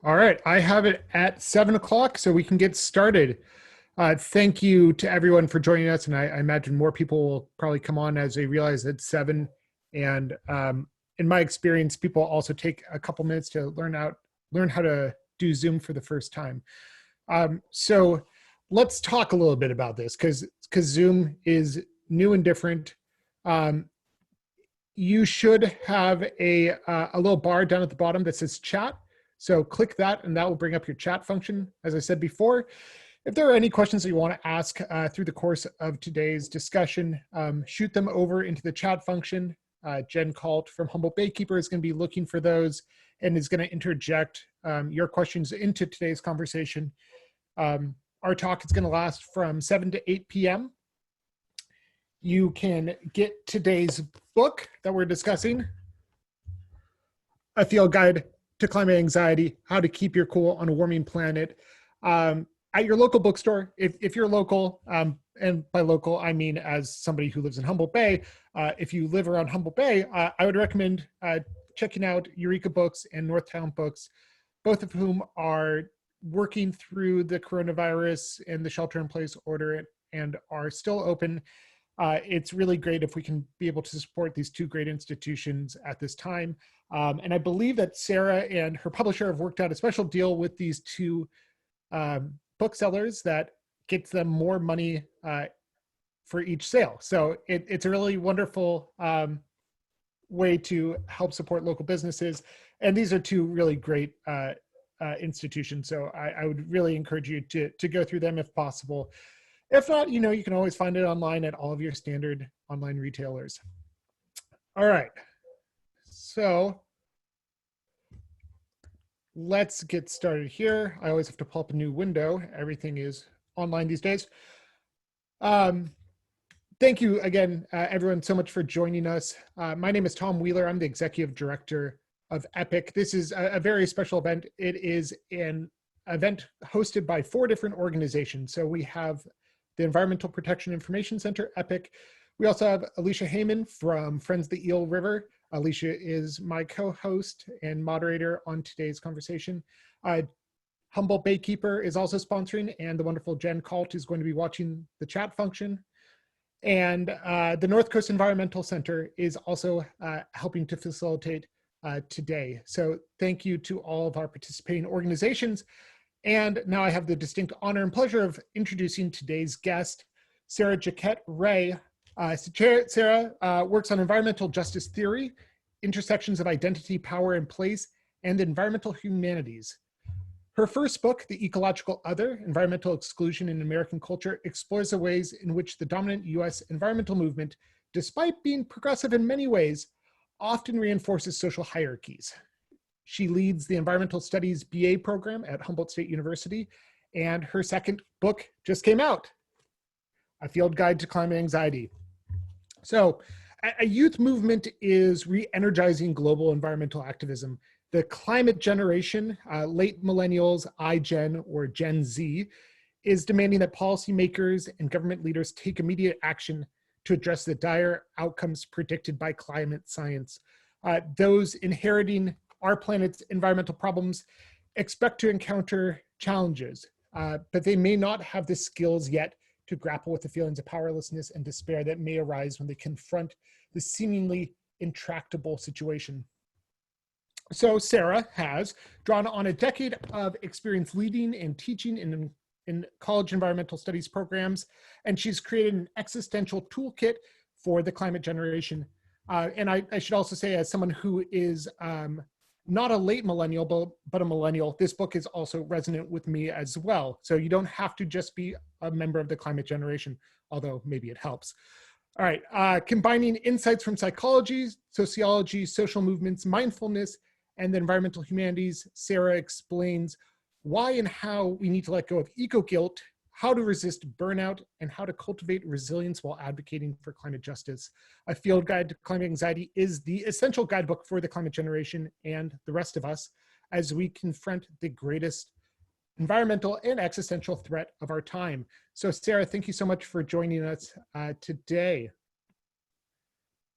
All right, I have it at 7 o'clock, so we can get started. Thank you to everyone for joining us, and I imagine more people will probably come on as they realize it's 7. And in my experience, people also take a couple minutes to learn how to do Zoom for the first time. So let's talk a little bit about this because Zoom is new and different. You should have a little bar down at the bottom that says chat. So click that and that will bring up your chat function. As I said before, if there are any questions that you want to ask through the course of today's discussion, shoot them over into the chat function. Jen Kalt from Humboldt Baykeeper is going to be looking for those and is going to interject your questions into today's conversation. Our talk is going to last from 7 to 8 p.m. You can get today's book that we're discussing, A Field Guide to Climate Anxiety, How to Keep Your Cool on a Warming Planet, at your local bookstore. If you're local, and by local, I mean as somebody who lives in Humboldt Bay, if you live around Humboldt Bay, I would recommend checking out Eureka Books and Northtown Books, both of whom are working through the coronavirus and the shelter-in-place order and are still open. It's really great if we can be able to support these two great institutions at this time. And I believe that Sarah and her publisher have worked out a special deal with these two booksellers that gets them more money for each sale. So it's a really wonderful way to help support local businesses. And these are two really great institutions. So I would really encourage you to go through them if possible. If not, you can always find it online at all of your standard online retailers. All right, so let's get started here. I always have to pull up a new window. Everything is online these days. Thank you again, everyone, so much for joining us. My name is Tom Wheeler. I'm the Executive Director of EPIC. This is a very special event. It is an event hosted by 4 different organizations. So we have the Environmental Protection Information Center, EPIC. We also have Alicia Heyman from Friends of the Eel River. Alicia is my co-host and moderator on today's conversation. Humboldt Baykeeper is also sponsoring, and the wonderful Jen Kalt is going to be watching the chat function. And the North Coast Environmental Center is also helping to facilitate today. So thank you to all of our participating organizations. And now I have the distinct honor and pleasure of introducing today's guest, Sarah Jaquette Ray. Sarah works on environmental justice theory, intersections of identity, power, and place, and environmental humanities. Her first book, The Ecological Other, Environmental Exclusion in American Culture, explores the ways in which the dominant US environmental movement, despite being progressive in many ways, often reinforces social hierarchies. She leads the Environmental Studies BA program at Humboldt State University, and her second book just came out, A Field Guide to Climate Anxiety. So, a youth movement is re-energizing global environmental activism. The climate generation, late millennials, iGen, or Gen Z, is demanding that policymakers and government leaders take immediate action to address the dire outcomes predicted by climate science. Those inheriting our planet's environmental problems expect to encounter challenges, but they may not have the skills yet to grapple with the feelings of powerlessness and despair that may arise when they confront the seemingly intractable situation. So Sarah has drawn on a decade of experience leading and teaching in college environmental studies programs, and she's created an existential toolkit for the climate generation. And I should also say, as someone who is not a late millennial, but a millennial, this book is also resonant with me as well. So you don't have to just be a member of the climate generation, although maybe it helps. All right, combining insights from psychology, sociology, social movements, mindfulness, and the environmental humanities, Sarah explains why and how we need to let go of eco-guilt, how to resist burnout, and how to cultivate resilience while advocating for climate justice. A Field Guide to Climate Anxiety is the essential guidebook for the climate generation and the rest of us as we confront the greatest environmental and existential threat of our time. So Sarah, thank you so much for joining us today.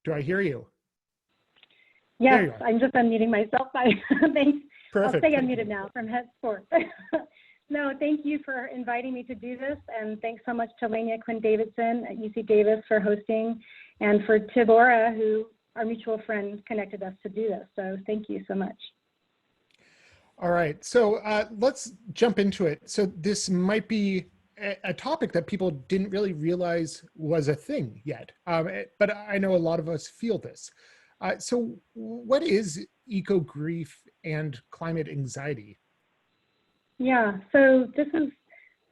Do I hear you? Yes, I'm just unmuting myself. Thanks. Perfect. I'll stay unmuted now from henceforth. No, thank you for inviting me to do this, and thanks so much to Lania Quinn Davidson at UC Davis for hosting, and for Tibora, who our mutual friend connected us to do this. So thank you so much. All right, so let's jump into it. So this might be a topic that people didn't really realize was a thing yet, but I know a lot of us feel this. So what is eco-grief and climate anxiety? Yeah, so this is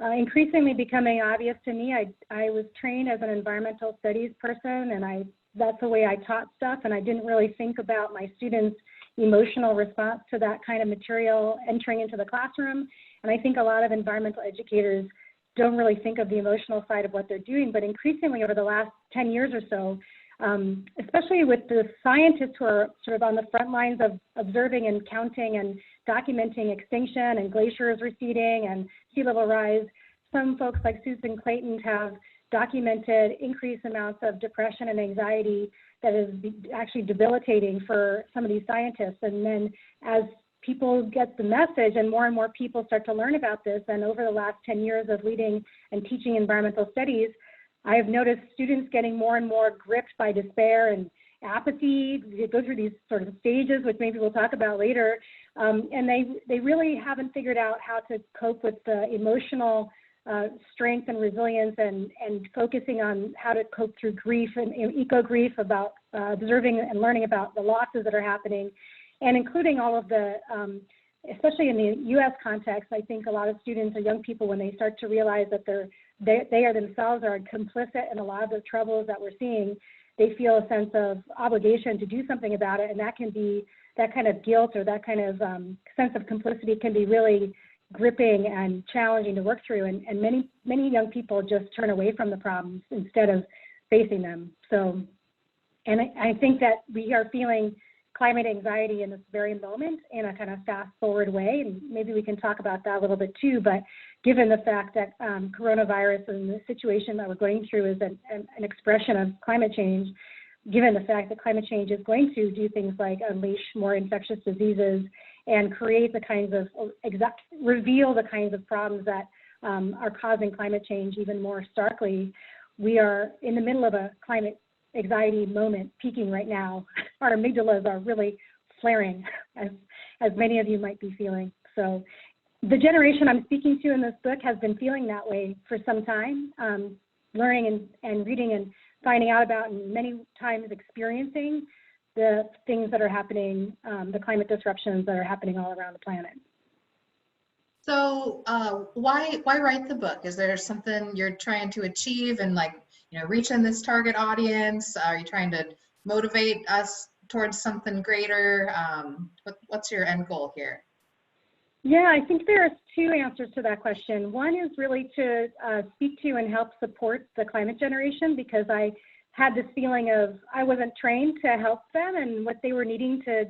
increasingly becoming obvious to me. I was trained as an environmental studies person, and that's the way I taught stuff, and I didn't really think about my students' emotional response to that kind of material entering into the classroom. And I think a lot of environmental educators don't really think of the emotional side of what they're doing, but increasingly over the last 10 years or so, especially with the scientists who are sort of on the front lines of observing and counting and documenting extinction and glaciers receding and sea level rise, some folks like Susan Clayton have documented increased amounts of depression and anxiety that is actually debilitating for some of these scientists. And then as people get the message and more people start to learn about this, and over the last 10 years of leading and teaching environmental studies, I have noticed students getting more and more gripped by despair and apathy. They go through these sort of stages, which maybe we'll talk about later, and they really haven't figured out how to cope with the emotional strength and resilience, and focusing on how to cope through grief and eco-grief, about observing and learning about the losses that are happening, and including all of the, especially in the US context, I think a lot of students or young people, when they start to realize that they are themselves are complicit in a lot of the troubles that we're seeing, they feel a sense of obligation to do something about it, and that can be, that kind of guilt or that kind of sense of complicity can be really gripping and challenging to work through, and many young people just turn away from the problems instead of facing them. So, and I think that we are feeling climate anxiety in this very moment in a kind of fast forward way, and maybe we can talk about that a little bit too, but given the fact that coronavirus and the situation that we're going through is an expression of climate change, given the fact that climate change is going to do things like unleash more infectious diseases and create the kinds of, reveal the kinds of problems that are causing climate change even more starkly, we are in the middle of a climate anxiety moment peaking right now. Our amygdalas are really flaring, as many of you might be feeling. So the generation I'm speaking to in this book has been feeling that way for some time, learning and reading and finding out about, and many times experiencing the things that are happening, the climate disruptions that are happening all around the planet. So why write the book? Is there something you're trying to achieve and, like, you know, reaching this target audience? Are you trying to motivate us towards something greater? What's your end goal here? Yeah, I think there's two answers to that question. One is really to speak to and help support the climate generation, because I had this feeling of I wasn't trained to help them, and what they were needing to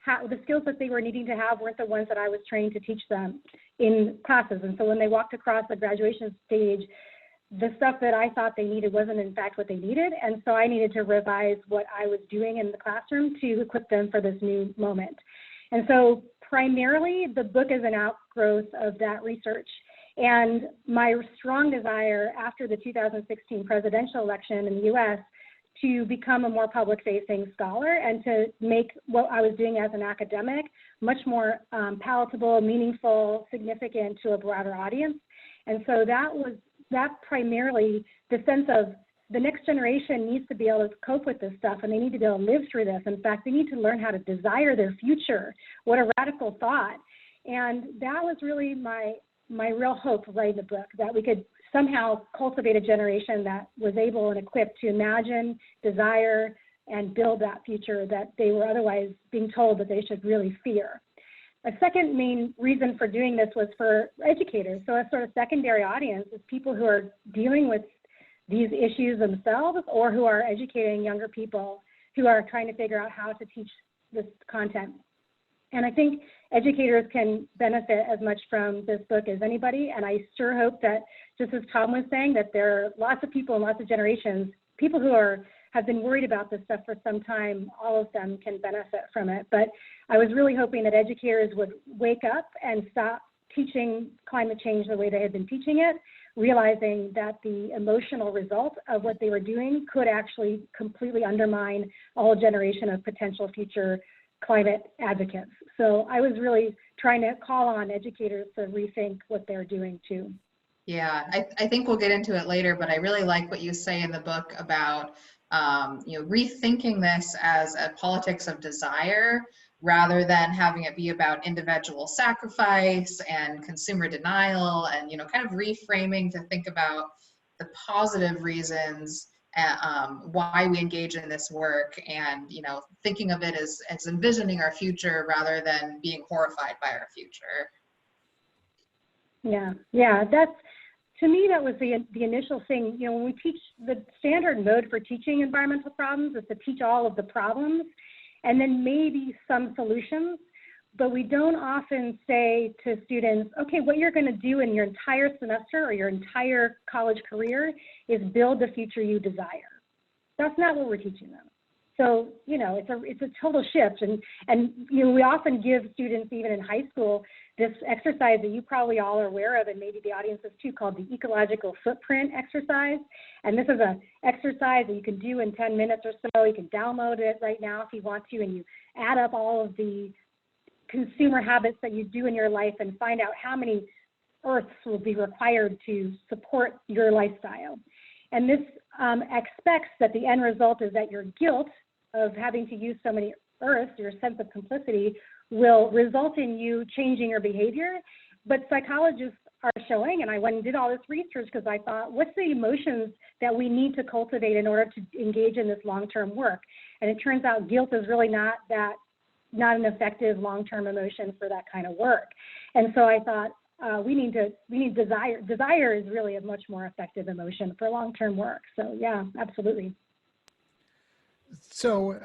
have, the skills that they were needing to have weren't the ones that I was trained to teach them in classes. And so when they walked across the graduation stage, the stuff that I thought they needed wasn't in fact what they needed. And so I needed to revise what I was doing in the classroom to equip them for this new moment. And so primarily the book is an outgrowth of that research. And my strong desire after the 2016 presidential election in the US to become a more public-facing scholar and to make what I was doing as an academic much more palatable, meaningful, significant to a broader audience. And so that primarily the sense of the next generation needs to be able to cope with this stuff, and they need to be able to live through this. In fact, they need to learn how to desire their future. What a radical thought. And that was really my real hope of writing the book, that we could somehow cultivate a generation that was able and equipped to imagine, desire, and build that future that they were otherwise being told that they should really fear. A second main reason for doing this was for educators. So a sort of secondary audience is people who are dealing with these issues themselves, or who are educating younger people who are trying to figure out how to teach this content. And I think educators can benefit as much from this book as anybody. And I sure hope that, just as Tom was saying, that there are lots of people and lots of generations, people who are have been worried about this stuff for some time, all of them can benefit from it. But I was really hoping that educators would wake up and stop teaching climate change the way they had been teaching it, realizing that the emotional result of what they were doing could actually completely undermine a whole generation of potential future climate advocates. So I was really trying to call on educators to rethink what they're doing too. Yeah, I think we'll get into it later, but I really like what you say in the book about rethinking this as a politics of desire rather than having it be about individual sacrifice and consumer denial, and kind of reframing to think about the positive reasons why we engage in this work, and thinking of it as envisioning our future rather than being horrified by our future. Yeah, that's, to me, that was the initial thing. When we teach, the standard mode for teaching environmental problems is to teach all of the problems and then maybe some solutions, but we don't often say to students, okay, what you're going to do in your entire semester or your entire college career is build the future you desire. That's not what we're teaching them. So, it's a total shift. And we often give students, even in high school, this exercise that you probably all are aware of, and maybe the audience is too, called the ecological footprint exercise. And this is an exercise that you can do in 10 minutes or so. You can download it right now if you want to, and you add up all of the consumer habits that you do in your life and find out how many Earths will be required to support your lifestyle. And this expects that the end result is that your guilt of having to use so many Earths, your sense of complicity, will result in you changing your behavior. But psychologists are showing, and I went and did all this research because I thought, what's the emotions that we need to cultivate in order to engage in this long-term work? And it turns out guilt is really not an effective long-term emotion for that kind of work. And so I thought, we need desire. Desire is really a much more effective emotion for long-term work. So yeah, absolutely. So,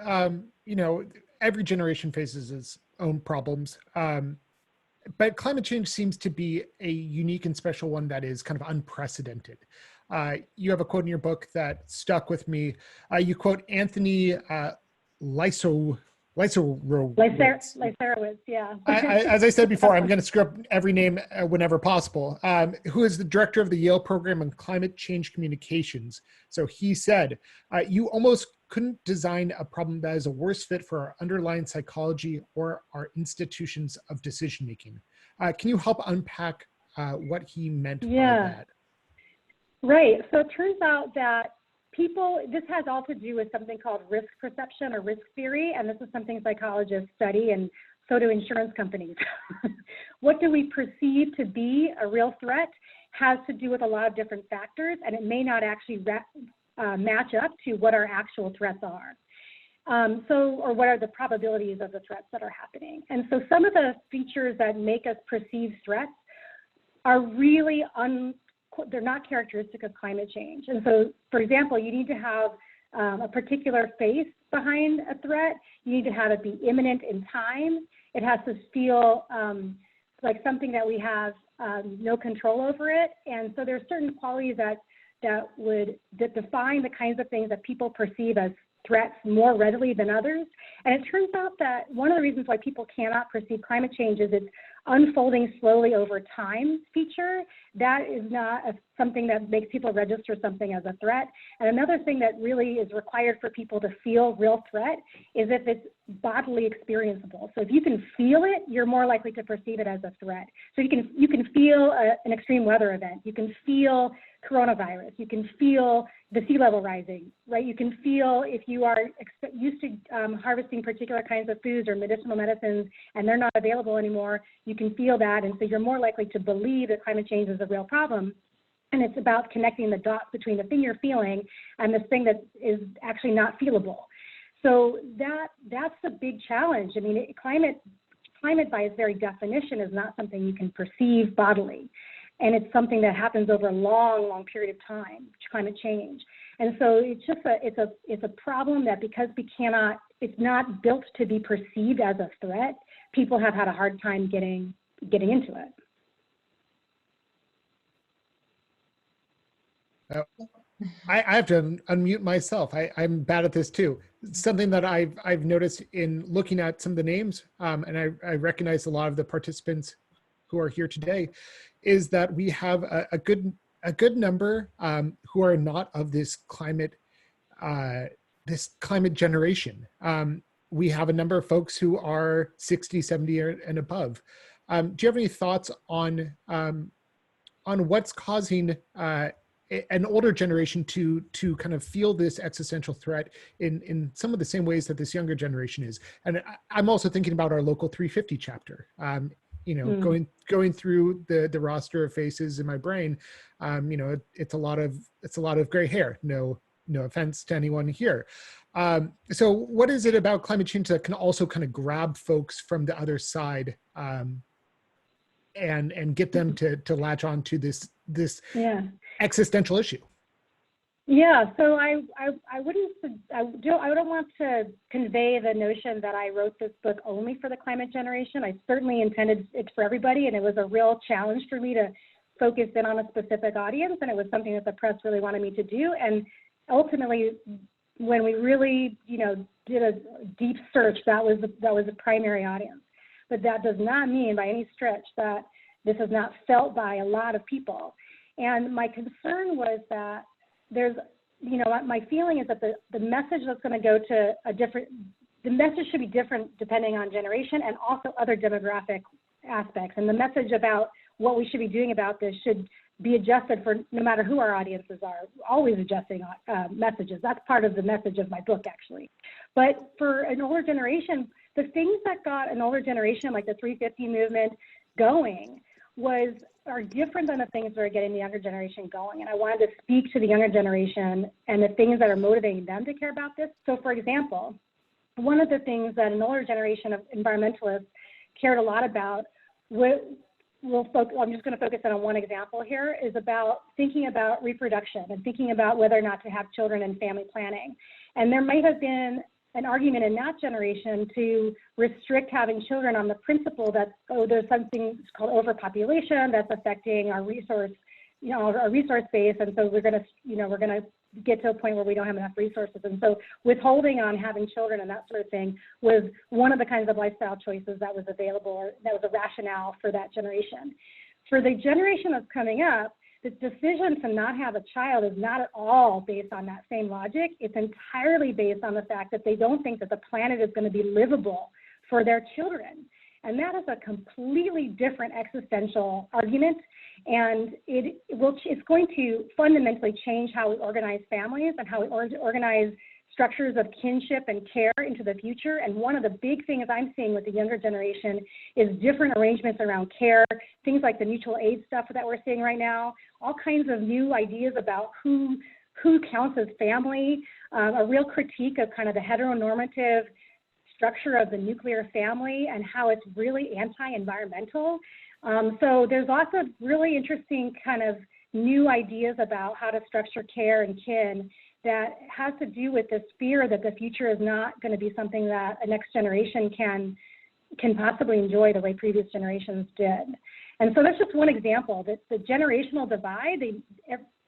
every generation faces its own problems, but climate change seems to be a unique and special one that is kind of unprecedented. You have a quote in your book that stuck with me. You quote Anthony Lyserowitz. Yeah. As I said before, I'm going to screw up every name whenever possible, who is the director of the Yale Program on Climate Change Communications. So he said, you almost couldn't design a problem that is a worse fit for our underlying psychology or our institutions of decision-making. Can you help unpack what he meant by that? Right. So it turns out that this has all to do with something called risk perception or risk theory, and this is something psychologists study, and so do insurance companies. What do we perceive to be a real threat has to do with a lot of different factors, and it may not actually match up to what our actual threats are. Or what are the probabilities of the threats that are happening. And so some of the features that make us perceive threats are really they're not characteristic of climate change. And so, for example, you need to have a particular face behind a threat. You need to have it be imminent in time. It has to feel like something that we have no control over it. And so there's certain qualities that define the kinds of things that people perceive as threats more readily than others. And it turns out that one of the reasons why people cannot perceive climate change is its unfolding slowly over time feature. That is not something that makes people register something as a threat. And another thing that really is required for people to feel real threat is if it's bodily experienceable. So if you can feel it, you're more likely to perceive it as a threat. So you can feel an extreme weather event. You can feel coronavirus. You can feel the sea level rising, right? You can feel if you are used to harvesting particular kinds of foods or medicinal medicines and they're not available anymore, you can feel that. And so you're more likely to believe that climate change is a real problem. And it's about connecting the dots between the thing you're feeling and this thing that is actually not feelable. So that's a big challenge. I mean, climate by its very definition is not something you can perceive bodily. And it's something that happens over a long, long period of time, climate change. And so it's just it's a problem that because it's not built to be perceived as a threat, people have had a hard time getting into it. I have to unmute myself. I'm bad at this too. Something that I've noticed in looking at some of the names, and I recognize a lot of the participants who are here today, is that we have a good number who are not of this climate generation. We have a number of folks who are 60, 70 and above. Do you have any thoughts on what's causing an older generation to kind of feel this existential threat in some of the same ways that this younger generation is? And I'm also thinking about our local 350 chapter. Going through the roster of faces in my brain, it's a lot of gray hair. No offense to anyone here. So what is it about climate change that can also kind of grab folks from the other side and get them to latch on to this existential issue? Yeah, so I don't want to convey the notion that I wrote this book only for the climate generation. I certainly intended it for everybody, and it was a real challenge for me to focus in on a specific audience, and it was something that the press really wanted me to do. And ultimately, when we really, did a deep search, that was the primary audience. But that does not mean by any stretch that this is not felt by a lot of people. And my concern was that there's, my feeling is that the message that's going to go to the message should be different depending on generation and also other demographic aspects. And the message about what we should be doing about this should be adjusted for no matter who our audiences are, always adjusting messages. That's part of the message of my book, actually. But for an older generation, the things that got an older generation, like the 350 movement, going are different than the things that are getting the younger generation going. And I wanted to speak to the younger generation and the things that are motivating them to care about this. So for example, one of the things that an older generation of environmentalists cared a lot about, I'm just going to focus on one example here, is about thinking about reproduction and thinking about whether or not to have children and family planning. And there might have been an argument in that generation to restrict having children on the principle that, there's something called overpopulation that's affecting our resource base, and so we're going to get to a point where we don't have enough resources. And so withholding on having children and that sort of thing was one of the kinds of lifestyle choices that was available, or that was a rationale for that generation. For the generation that's coming up, the decision to not have a child is not at all based on that same logic. It's entirely based on the fact that they don't think that the planet is going to be livable for their children. And that is a completely different existential argument. And it's going to fundamentally change how we organize families and how we organize structures of kinship and care into the future. And one of the big things I'm seeing with the younger generation is different arrangements around care, things like the mutual aid stuff that we're seeing right now, all kinds of new ideas about who counts as family, a real critique of kind of the heteronormative structure of the nuclear family and how it's really anti-environmental. So there's lots of really interesting kind of new ideas about how to structure care and kin that has to do with this fear that the future is not going to be something that a next generation can possibly enjoy the way previous generations did. And so that's just one example. That the generational divide,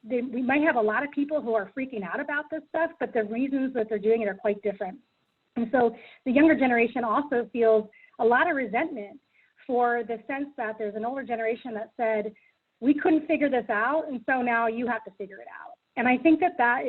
we might have a lot of people who are freaking out about this stuff, but the reasons that they're doing it are quite different. And so the younger generation also feels a lot of resentment for the sense that there's an older generation that said, we couldn't figure this out, and so now you have to figure it out. And I think that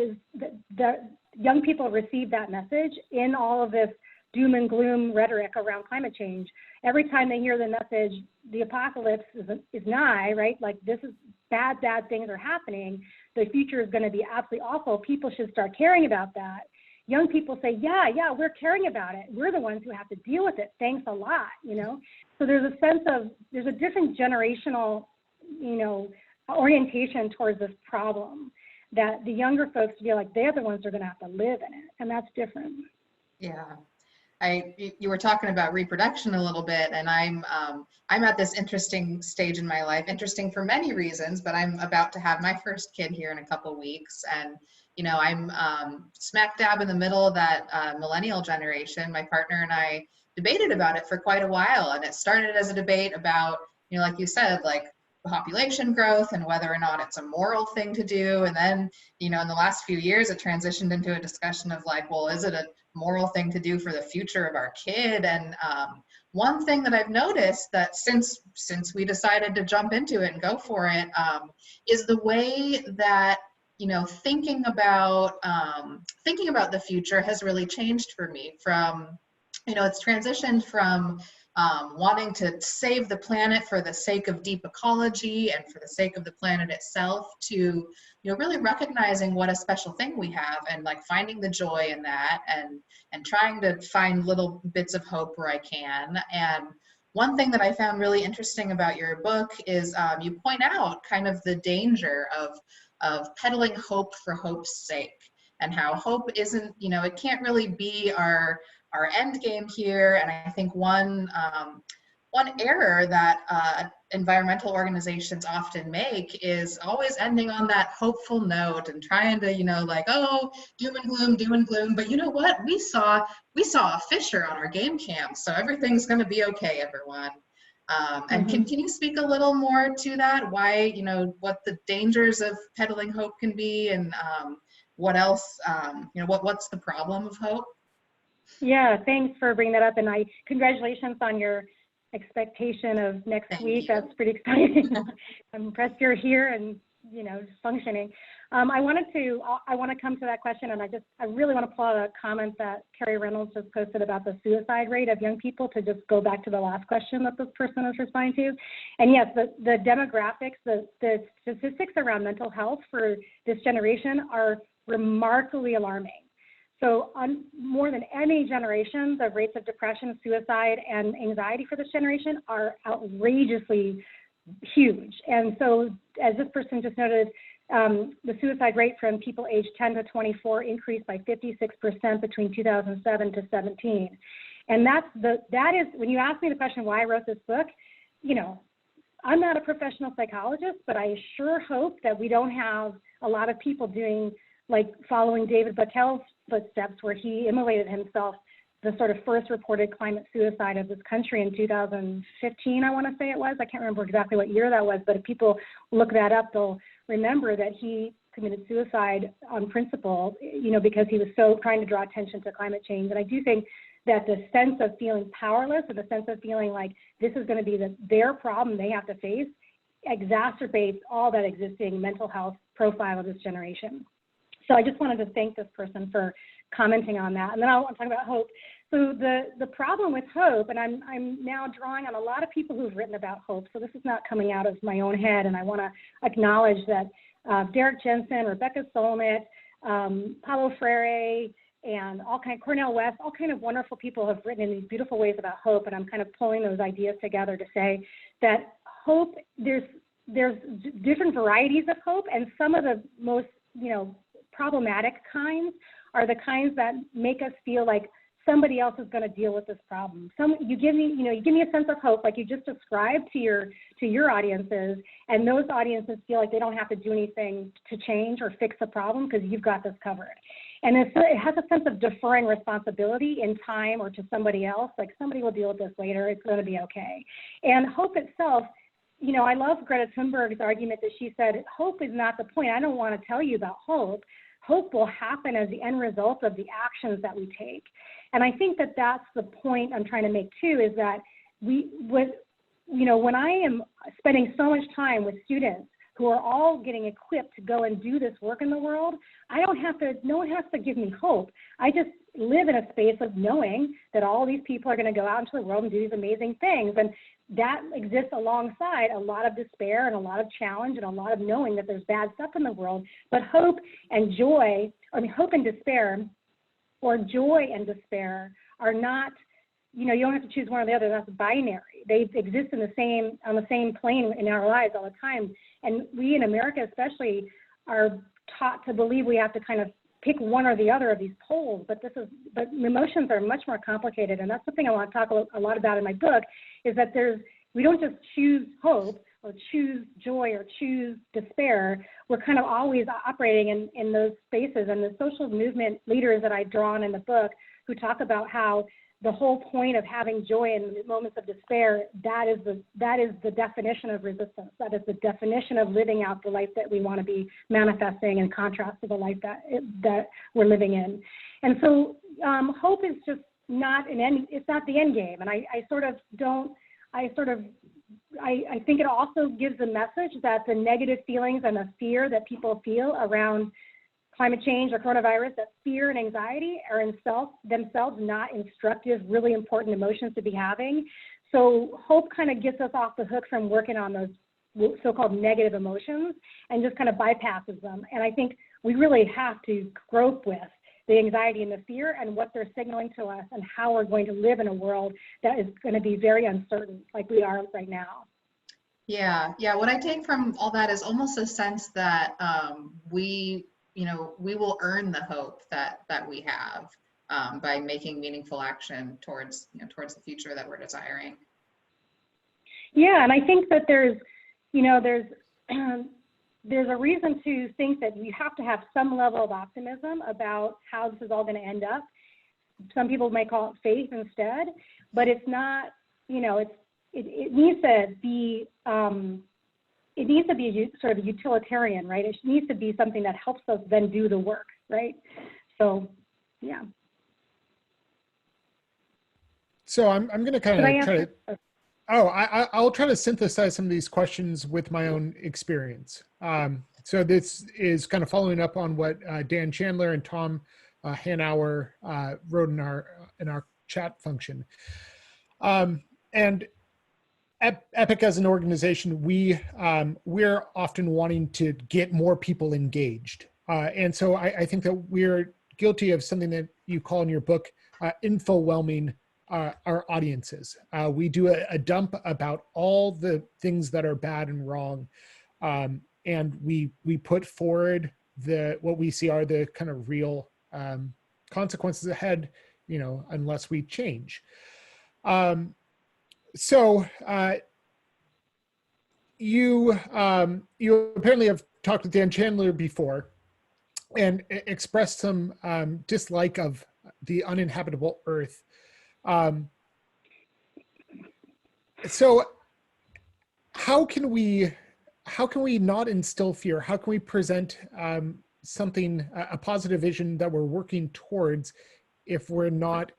young people receive that message in all of this doom and gloom rhetoric around climate change. Every time they hear the message, the apocalypse is nigh, right? Like this is bad things are happening. The future is going to be absolutely awful. People should start caring about that. Young people say, yeah, we're caring about it. We're the ones who have to deal with it. Thanks a lot, So there's a sense of, there's a different generational, orientation towards this problem that the younger folks feel like they're the ones who are going to have to live in it. And that's different. Yeah. You were talking about reproduction a little bit, and I'm at this interesting stage in my life, interesting for many reasons, but I'm about to have my first kid here in a couple weeks. And, I'm smack dab in the middle of that millennial generation. My partner and I debated about it for quite a while, and it started as a debate about, like you said, like, population growth and whether or not it's a moral thing to do. And then, in the last few years, it transitioned into a discussion of like, well, is it a moral thing to do for the future of our kid? And one thing that I've noticed that since we decided to jump into it and go for it, is the way that thinking about the future has really changed for me. From it's transitioned from wanting to save the planet for the sake of deep ecology and for the sake of the planet itself to really recognizing what a special thing we have and like finding the joy in that and trying to find little bits of hope where I can. And one thing that I found really interesting about your book is you point out kind of the danger of peddling hope for hope's sake, and how hope isn't, it can't really be our end game here. And I think one error that environmental organizations often make is always ending on that hopeful note and trying to, like, oh, doom and gloom. But you know what? We saw a fissure on our game camp, so everything's going to be okay, everyone. And can you speak a little more to that? Why, what the dangers of peddling hope can be, and what else, what's the problem of hope? Yeah, thanks for bringing that up, and congratulations on your expectation of next week. That's pretty exciting. I'm impressed you're here and functioning. I want to come to that question, and I really want to pull out a comment that Carrie Reynolds just posted about the suicide rate of young people, to just go back to the last question that this person was responding to. And yes, the demographics, the statistics around mental health for this generation are remarkably alarming. So on more than any generation, the rates of depression, suicide, and anxiety for this generation are outrageously huge. And so, as this person just noted, the suicide rate from people aged 10 to 24 increased by 56% between 2007 to 17. And that is, when you ask me the question why I wrote this book, I'm not a professional psychologist, but I sure hope that we don't have a lot of people following David Batel's footsteps, where he immolated himself, the sort of first reported climate suicide of this country in 2015, I want to say it was. I can't remember exactly what year that was, but if people look that up, they'll remember that he committed suicide on principle, because he was so trying to draw attention to climate change. And I do think that the sense of feeling powerless, or the sense of feeling like this is going to be their problem they have to face, exacerbates all that existing mental health profile of this generation. So I just wanted to thank this person for commenting on that. And then I want to talk about hope. So the problem with hope, and I'm now drawing on a lot of people who've written about hope, so this is not coming out of my own head, and I want to acknowledge that Derek Jensen, Rebecca Solnit, Paulo Freire, and Cornel West, all kind of wonderful people have written in these beautiful ways about hope, and I'm kind of pulling those ideas together to say that hope, there's different varieties of hope, and some of the most, problematic kinds are the kinds that make us feel like somebody else is going to deal with this problem. You give me a sense of hope, like you just described to your audiences, and those audiences feel like they don't have to do anything to change or fix the problem because you've got this covered. And it has a sense of deferring responsibility in time or to somebody else, like somebody will deal with this later, it's going to be okay. And hope itself, I love Greta Thunberg's argument that she said, hope is not the point. I don't want to tell you about hope. Hope will happen as the end result of the actions that we take. And I think that that's the point I'm trying to make too, is that when I am spending so much time with students who are all getting equipped to go and do this work in the world, no one has to give me hope. I just live in a space of knowing that all these people are going to go out into the world and do these amazing things. And that exists alongside a lot of despair and a lot of challenge and a lot of knowing that there's bad stuff in the world. But hope and despair, or joy and despair, are not, you don't have to choose one or the other. That's binary. They exist on the same plane in our lives all the time. And we in America especially are taught to believe we have to kind of pick one or the other of these poles, but emotions are much more complicated. And that's something I want to talk a lot about in my book, is that we don't just choose hope or choose joy or choose despair. We're kind of always operating in those spaces. And the social movement leaders that I draw on in the book, who talk about how the whole point of having joy in moments of despair, that is the definition of resistance. That is the definition of living out the life that we want to be manifesting, in contrast to the life that we're living in. And so hope is just not it's not the end game. And I think it also gives a message that the negative feelings and the fear that people feel around climate change or coronavirus, that fear and anxiety are in themselves not instructive, really important emotions to be having. So hope kind of gets us off the hook from working on those so-called negative emotions and just kind of bypasses them. And I think we really have to grope with the anxiety and the fear and what they're signaling to us and how we're going to live in a world that is going to be very uncertain like we are right now. Yeah. What I take from all that is almost a sense that we will earn the hope that we have by making meaningful action towards the future that we're desiring. Yeah, and I think that there's a reason to think that you have to have some level of optimism about how this is all going to end up. Some people might call it faith instead, but it's not. It needs to be. It needs to be sort of utilitarian, right? It needs to be something that helps us then do the work, right? So, yeah. So I'm going to kind of try to. Oh, I'll try to synthesize some of these questions with my own experience. So this is kind of following up on what Dan Chandler and Tom Hanauer wrote in our chat function. And EPIC as an organization, we're often wanting to get more people engaged. And so I think that we're guilty of something that you call in your book, infowhelming our audiences. We do a dump about all the things that are bad and wrong. And we put forward what we see are the kind of real consequences ahead, unless we change. So you apparently have talked with Dan Chandler before and expressed some dislike of the uninhabitable Earth. So how can we not instill fear? How can we present a positive vision that we're working towards if we're not,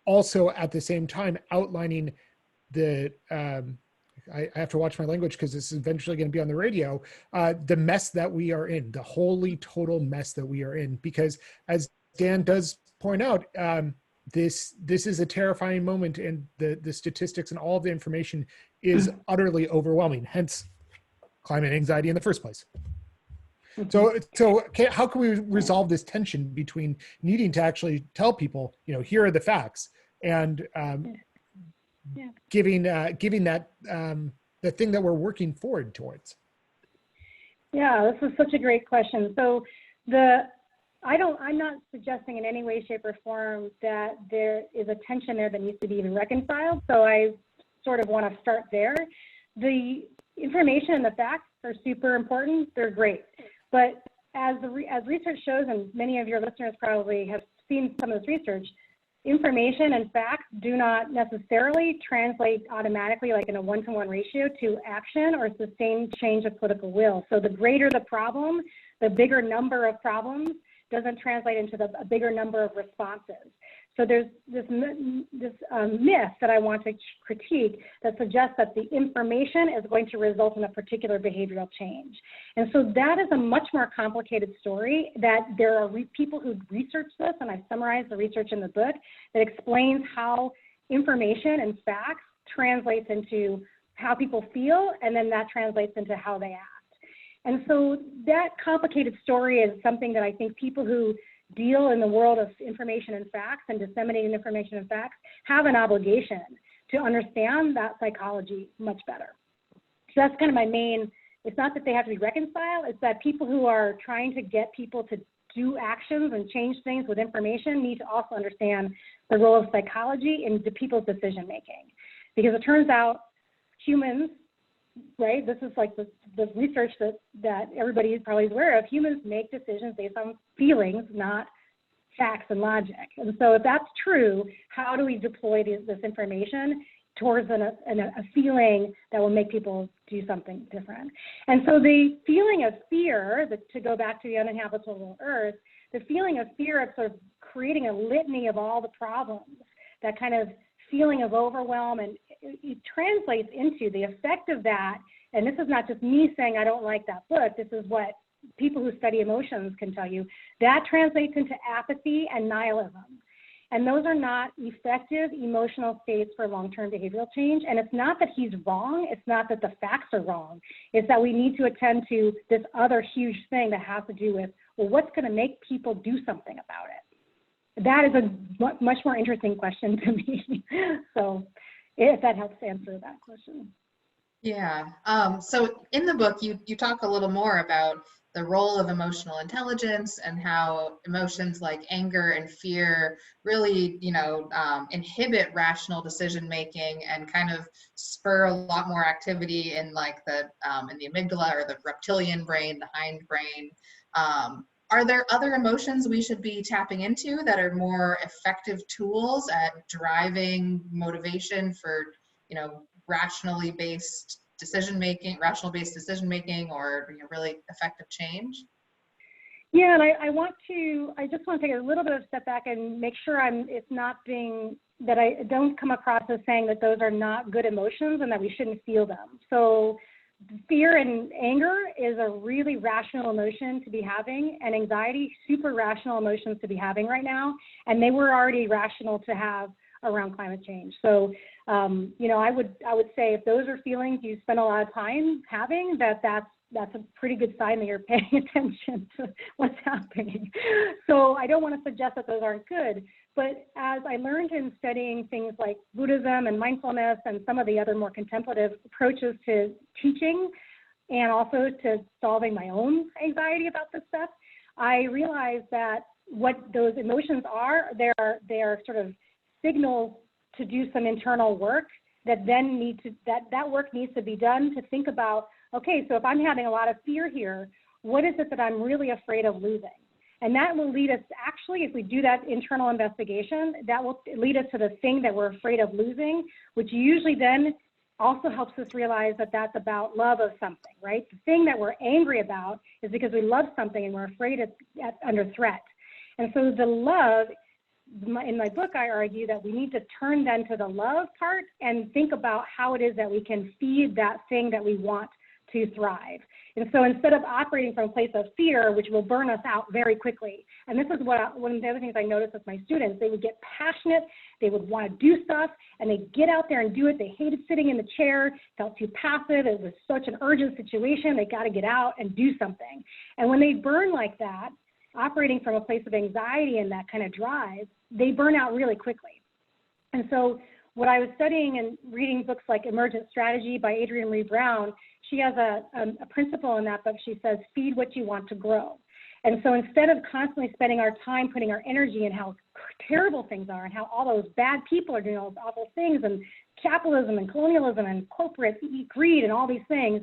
also at the same time outlining the, I have to watch my language because this is eventually going to be on the radio, the mess that we are in, the holy total mess that we are in. Because as Dan does point out, this is a terrifying moment, and the statistics and all of the information is utterly overwhelming, hence climate anxiety in the first place. So how can we resolve this tension between needing to actually tell people, here are the facts, and giving that the thing that we're working forward towards? Yeah, this is such a great question. So I'm not suggesting in any way, shape, or form that there is a tension there that needs to be even reconciled. So I sort of want to start there. The information and the facts are super important. They're great. But as research shows, and many of your listeners probably have seen some of this research, information and facts do not necessarily translate automatically, like in a one-to-one ratio, to action or sustained change of political will. So the greater the problem, the bigger number of problems doesn't translate into a bigger number of responses. So there's this myth that I want to critique that suggests that the information is going to result in a particular behavioral change. And so that is a much more complicated story, that there are people who research this, and I summarized the research in the book that explains how information and facts translates into how people feel, and then that translates into how they act. And so that complicated story is something that I think people who deal in the world of information and facts and disseminating information and facts have an obligation to understand that psychology much better. So that's kind of my main, it's not that they have to be reconciled, it's that people who are trying to get people to do actions and change things with information need to also understand the role of psychology in the people's decision making. Because it turns out humans, right, this is like the research that everybody is probably aware of, humans make decisions based on feelings, not facts and logic. And so if that's true, how do we deploy this information towards a feeling that will make people do something different? And so the feeling of fear, to go back to the uninhabitable earth, the feeling of fear of sort of creating a litany of all the problems, that kind of feeling of overwhelm, and it translates into the effect of that. And this is not just me saying I don't like that book, this is what people who study emotions can tell you, that translates into apathy and nihilism. And those are not effective emotional states for long-term behavioral change. And it's not that he's wrong, it's not that the facts are wrong, it's that we need to attend to this other huge thing that has to do with, well, what's going to make people do something about it? That is a much more interesting question to me. So if that helps answer that question. Yeah. So in the book, you talk a little more about the role of emotional intelligence and how emotions like anger and fear really, inhibit rational decision making and kind of spur a lot more activity in like in the amygdala or the reptilian brain, the hindbrain. Are there other emotions we should be tapping into that are more effective tools at driving motivation for, rationally based decision making, or really effective change? Yeah, and I just want to take a little bit of a step back and make sure that I don't come across as saying that those are not good emotions and that we shouldn't feel them. So fear and anger is a really rational emotion to be having, and anxiety, super rational emotions to be having right now, and they were already rational to have around climate change. So, I would say if those are feelings you spend a lot of time having, that's a pretty good sign that you're paying attention to what's happening. So I don't want to suggest that those aren't good, but as I learned in studying things like Buddhism and mindfulness and some of the other more contemplative approaches to teaching and also to solving my own anxiety about this stuff, I realized that what those emotions are, they are sort of signals to do some internal work that then that work needs to be done to think about, okay, so if I'm having a lot of fear here, what is it that I'm really afraid of losing? And that will lead us, actually, if we do that internal investigation, that will lead us to the thing that we're afraid of losing, which usually then also helps us realize that that's about love of something, right? The thing that we're angry about is because we love something and we're afraid it's under threat. And so the love, in my book, I argue that we need to turn then to the love part and think about how it is that we can feed that thing that we want to thrive. And so instead of operating from a place of fear, which will burn us out very quickly, and this is one of the other things I noticed with my students, they would get passionate, they would want to do stuff, and they'd get out there and do it. They hated sitting in the chair, felt too passive, it was such an urgent situation, they got to get out and do something. And when they burn like that, operating from a place of anxiety and that kind of drive, they burn out really quickly. And so what I was studying and reading books like Emergent Strategy by Adrienne Maree Brown, she has a principle in that book. She says, feed what you want to grow. And so instead of constantly spending our time putting our energy in how terrible things are and how all those bad people are doing all those awful things and capitalism and colonialism and corporate greed and all these things,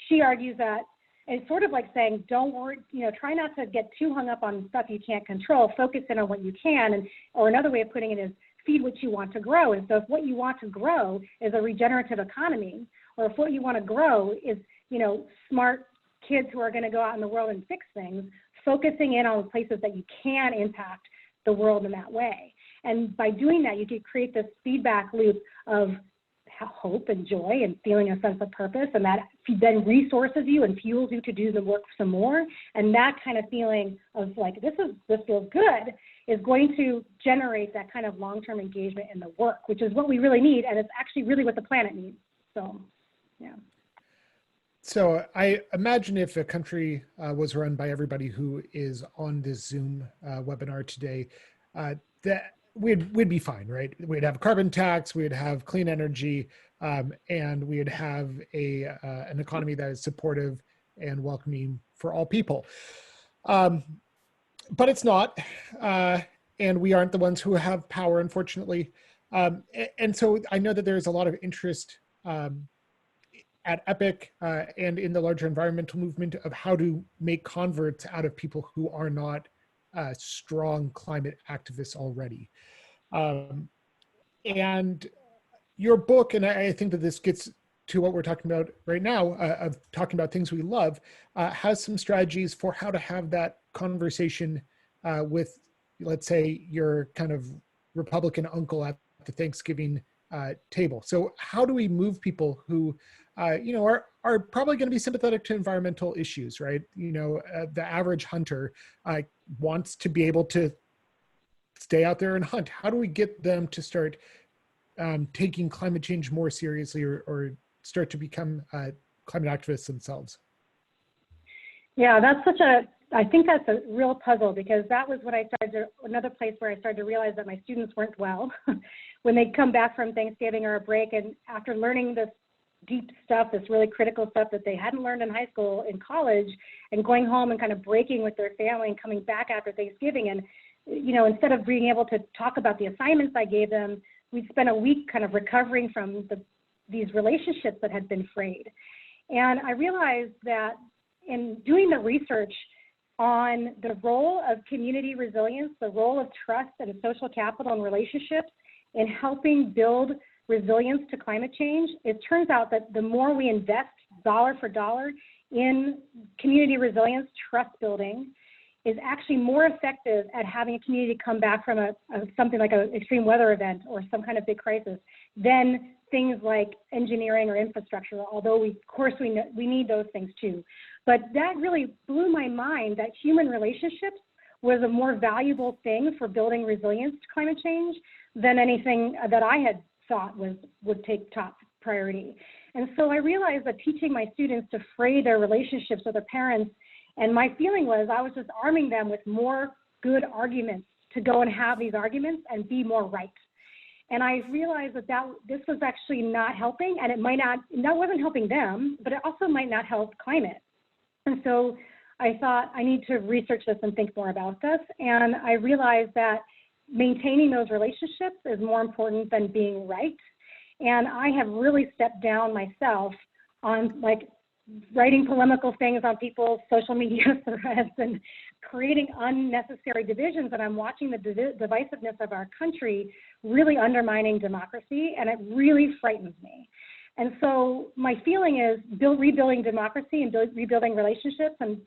she argues that it's sort of like saying, don't worry, try not to get too hung up on stuff you can't control, focus in on what you can. Or another way of putting it is feed what you want to grow. And so if what you want to grow is a regenerative economy, or if what you want to grow is, smart kids who are going to go out in the world and fix things, focusing in on places that you can impact the world in that way. And by doing that, you can create this feedback loop of hope and joy and feeling a sense of purpose, and that then resources you and fuels you to do the work some more. And that kind of feeling of like, this feels good, is going to generate that kind of long-term engagement in the work, which is what we really need, and it's actually really what the planet needs. So, yeah. So I imagine if a country was run by everybody who is on this Zoom webinar today, that we'd be fine, right? We'd have a carbon tax, we'd have clean energy, and we'd have an economy that is supportive and welcoming for all people. But it's not, and we aren't the ones who have power, unfortunately. And so I know that there's a lot of interest at EPIC and in the larger environmental movement of how to make converts out of people who are not strong climate activists already. And your book, and I think that this gets to what we're talking about right now, of talking about things we love, has some strategies for how to have that conversation with, let's say, your kind of Republican uncle at the Thanksgiving table. So how do we move people who, are probably going to be sympathetic to environmental issues, right? The average hunter wants to be able to stay out there and hunt. How do we get them to start taking climate change more seriously, or start to become climate activists themselves? Yeah, I think that's a real puzzle, because that was what another place where I started to realize that my students weren't well when they'd come back from Thanksgiving or a break, and after learning this deep stuff, this really critical stuff that they hadn't learned in high school, in college, and going home and kind of breaking with their family and coming back after Thanksgiving. And, instead of being able to talk about the assignments I gave them, we'd spent a week kind of recovering from these relationships that had been frayed. And I realized that in doing the research on the role of community resilience, the role of trust and social capital and relationships in helping build resilience to climate change, it turns out that the more we invest dollar for dollar in community resilience, trust building, is actually more effective at having a community come back from something like an extreme weather event or some kind of big crisis than things like engineering or infrastructure, although we need those things too. But that really blew my mind that human relationships was a more valuable thing for building resilience to climate change than anything that I had thought would take top priority. And so I realized that teaching my students to fray their relationships with their parents, and my feeling was I was just arming them with more good arguments to go and have these arguments and be more right. And I realized that this was actually not helping, and that wasn't helping them, but it also might not help climate. And so I thought I need to research this and think more about this. And I realized that maintaining those relationships is more important than being right. And I have really stepped down myself on writing polemical things on people's social media threads and creating unnecessary divisions. And I'm watching the divisiveness of our country really undermining democracy, and it really frightens me. And so my feeling is rebuilding democracy and rebuilding relationships and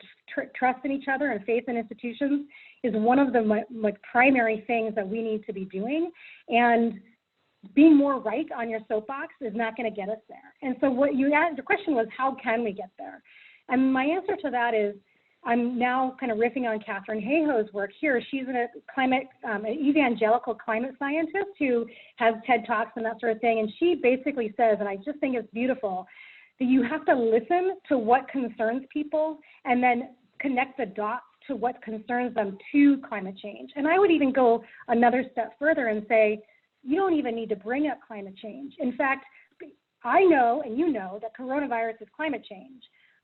trust in each other and faith in institutions is one of the primary things that we need to be doing. And being more right on your soapbox is not going to get us there. And so the question was, how can we get there? And my answer to that is, I'm now kind of riffing on Katharine Hayhoe's work here. She's an evangelical climate scientist who has TED Talks and that sort of thing. And she basically says, and I just think it's beautiful, that you have to listen to what concerns people and then connect the dots to what concerns them to climate change. And I would even go another step further and say, you don't even need to bring up climate change. In fact, I know, and you know, that coronavirus is climate change.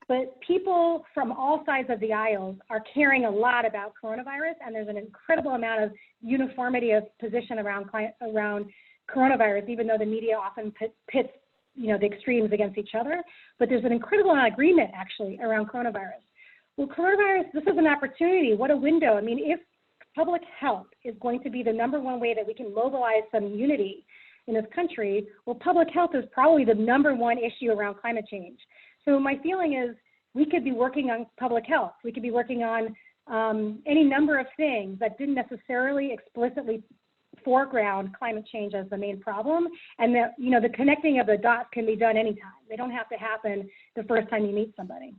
But people from all sides of the aisles are caring a lot about coronavirus, and there's an incredible amount of uniformity of position around coronavirus, even though the media often pits the extremes against each other. But there's an incredible amount of agreement, actually, around coronavirus. Well, coronavirus, this is an opportunity. What a window. I mean, if public health is going to be the number one way that we can mobilize some unity in this country, well, public health is probably the number one issue around climate change. So my feeling is we could be working on public health. We could be working on any number of things that didn't necessarily explicitly foreground climate change as the main problem. And that, the connecting of the dots can be done anytime. They don't have to happen the first time you meet somebody.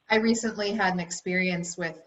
I recently had an experience with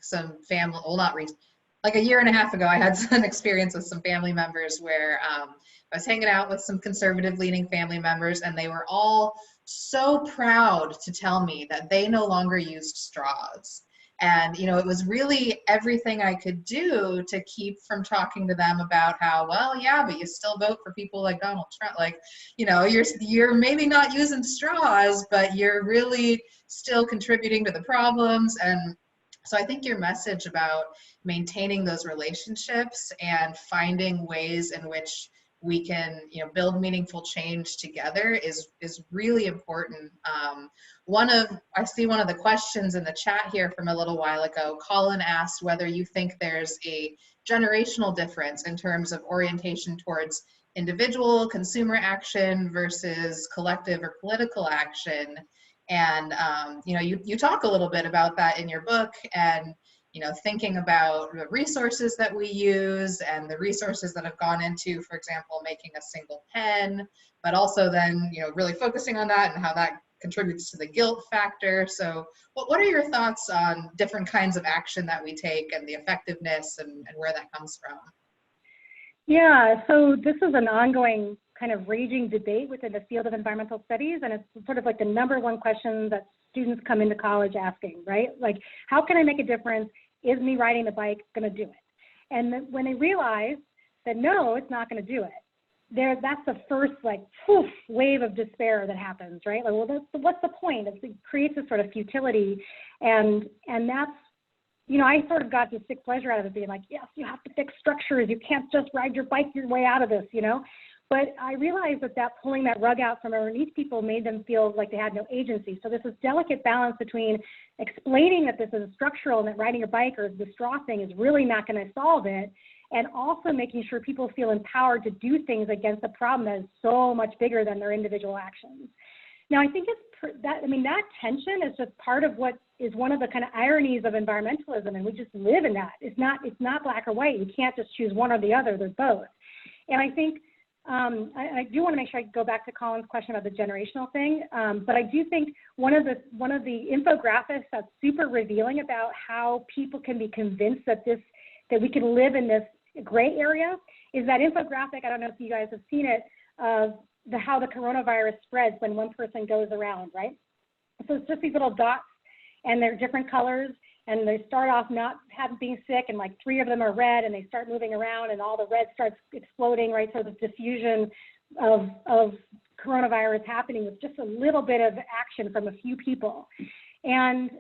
some family, well, not recent, like a year and a half ago, I had an experience with some family members where I was hanging out with some conservative leaning family members, and they were all so proud to tell me that they no longer used straws. And, it was really everything I could do to keep from talking to them about how, well, yeah, but you still vote for people like Donald Trump. Like, you're maybe not using straws, but you're really still contributing to the problems. And so I think your message about maintaining those relationships and finding ways in which we can, you know, build meaningful change together is really important. I see one of the questions in the chat here from a little while ago. Colin asked whether you think there's a generational difference in terms of orientation towards individual consumer action versus collective or political action. And you know, you talk a little bit about that in your book, and you know, thinking about the resources that we use and the resources that have gone into, for example, making a single pen, but also then, you know, really focusing on that and how that contributes to the guilt factor. So what are your thoughts on different kinds of action that we take and the effectiveness and where that comes from? Yeah, so this is an ongoing kind of raging debate within the field of environmental studies, and it's sort of like the number one question that students come into college asking, right? Like, how can I make a difference? Is me riding the bike going to do it? And when they realize that no, it's not going to do it, that's the first like poof, wave of despair that happens, right? Like, well, what's the point? It creates a sort of futility, and that's, you know, I sort of got this sick pleasure out of it, being like, yes, you have to fix structures. You can't just ride your bike your way out of this, you know? But I realized that pulling that rug out from underneath people made them feel like they had no agency. So there's this delicate balance between explaining that this is structural and that riding a bike or the straw thing is really not going to solve it, and also making sure people feel empowered to do things against a problem that is so much bigger than their individual actions. Now, I think that tension is just part of what is one of the kind of ironies of environmentalism, and we just live in that. It's not black or white. You can't just choose one or the other. They're both. And I think I do want to make sure I go back to Colin's question about the generational thing, but I do think one of the infographics that's super revealing about how people can be convinced that we can live in this gray area is that infographic. I don't know if you guys have seen it, of how the coronavirus spreads when one person goes around, right? So it's just these little dots, and they're different colors, and they start off not being sick, and like 3 of them are red, and they start moving around, and all the red starts exploding, right? So the diffusion of coronavirus happening with just a little bit of action from a few people. And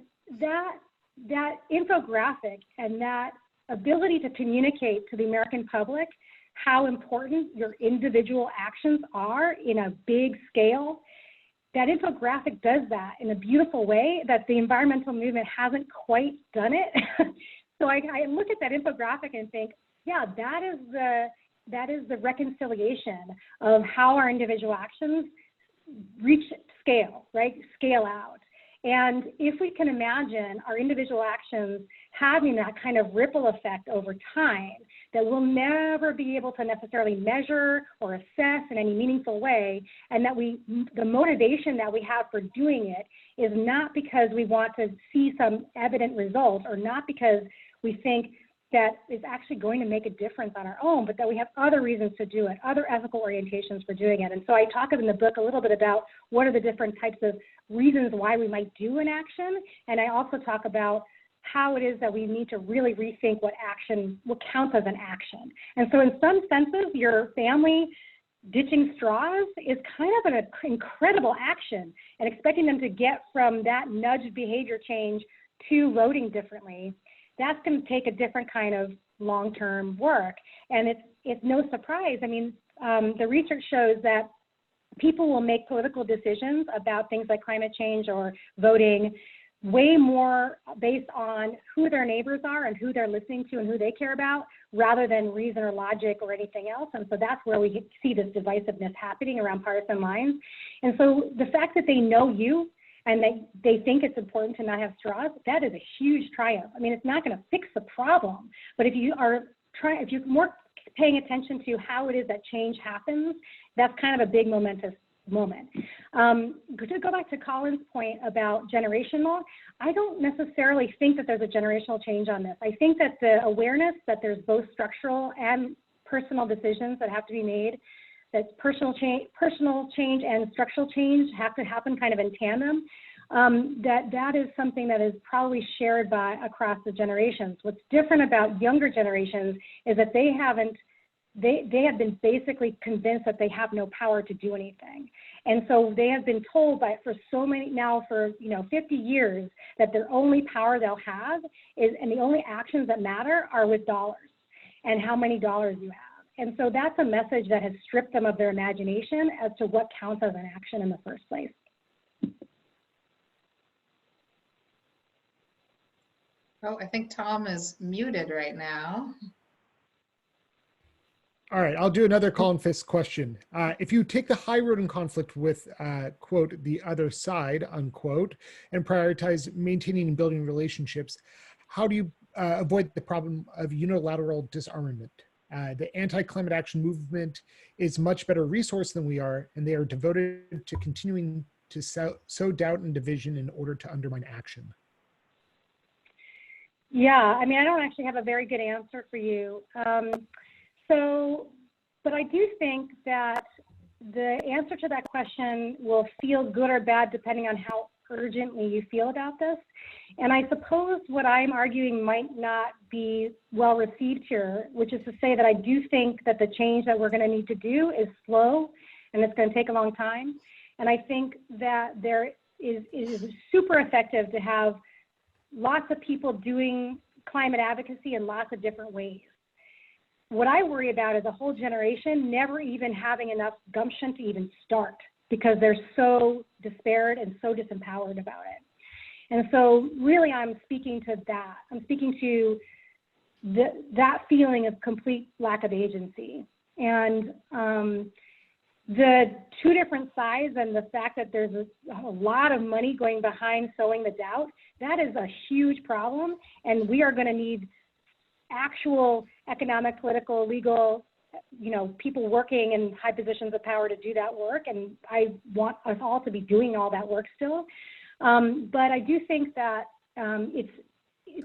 that infographic and that ability to communicate to the American public how important your individual actions are in a big scale, that infographic does that in a beautiful way that the environmental movement hasn't quite done it. So I look at that infographic and think, yeah, that is the reconciliation of how our individual actions reach scale, right? Scale out. And if we can imagine our individual actions having that kind of ripple effect over time that we'll never be able to necessarily measure or assess in any meaningful way, and that the motivation that we have for doing it is not because we want to see some evident result, or not because we think that it's actually going to make a difference on our own, but that we have other reasons to do it, other ethical orientations for doing it. And so I talk in the book a little bit about what are the different types of reasons why we might do an action. And I also talk about how it is that we need to really rethink what counts as an action. And so in some senses, your family ditching straws is kind of an incredible action, and expecting them to get from that nudged behavior change to voting differently, that's going to take a different kind of long-term work. And it's no surprise. I mean, the research shows that people will make political decisions about things like climate change or voting way more based on who their neighbors are and who they're listening to and who they care about, rather than reason or logic or anything else. And so that's where we see this divisiveness happening around partisan lines. And so the fact that they know you and they think it's important to not have straws, that is a huge triumph. I mean, it's not going to fix the problem, but if you're more paying attention to how it is that change happens, that's kind of a big momentous moment. To go back to Colin's point about generational, I don't necessarily think that there's a generational change on this. I think that the awareness that there's both structural and personal decisions that have to be made, that personal change and structural change have to happen kind of in tandem, that is something that is probably shared across the generations. What's different about younger generations is that they have been basically convinced that they have no power to do anything. And so they have been told for 50 years that their only power they'll have and the only actions that matter are with dollars and how many dollars you have. And so that's a message that has stripped them of their imagination as to what counts as an action in the first place. Oh, I think Tom is muted right now. All right, I'll do another call and fist question. If you take the high road in conflict with, quote, the other side, unquote, and prioritize maintaining and building relationships, how do you avoid the problem of unilateral disarmament? The anti-climate action movement is much better resourced than we are, and they are devoted to continuing to sow doubt and division in order to undermine action. Yeah, I mean, I don't actually have a very good answer for you. But I do think that the answer to that question will feel good or bad depending on how urgently you feel about this. And I suppose what I'm arguing might not be well received here, which is to say that I do think that the change that we're going to need to do is slow and it's going to take a long time. And I think that it is super effective to have lots of people doing climate advocacy in lots of different ways. What I worry about is a whole generation never even having enough gumption to even start because they're so despaired and so disempowered about it. And so really I'm speaking to that. I'm speaking to that feeling of complete lack of agency. And the two different sides and the fact that there's a lot of money going behind sowing the doubt, that is a huge problem. And we are going to need actual economic, political, legal, people working in high positions of power to do that work. And I want us all to be doing all that work still. But I do think that it's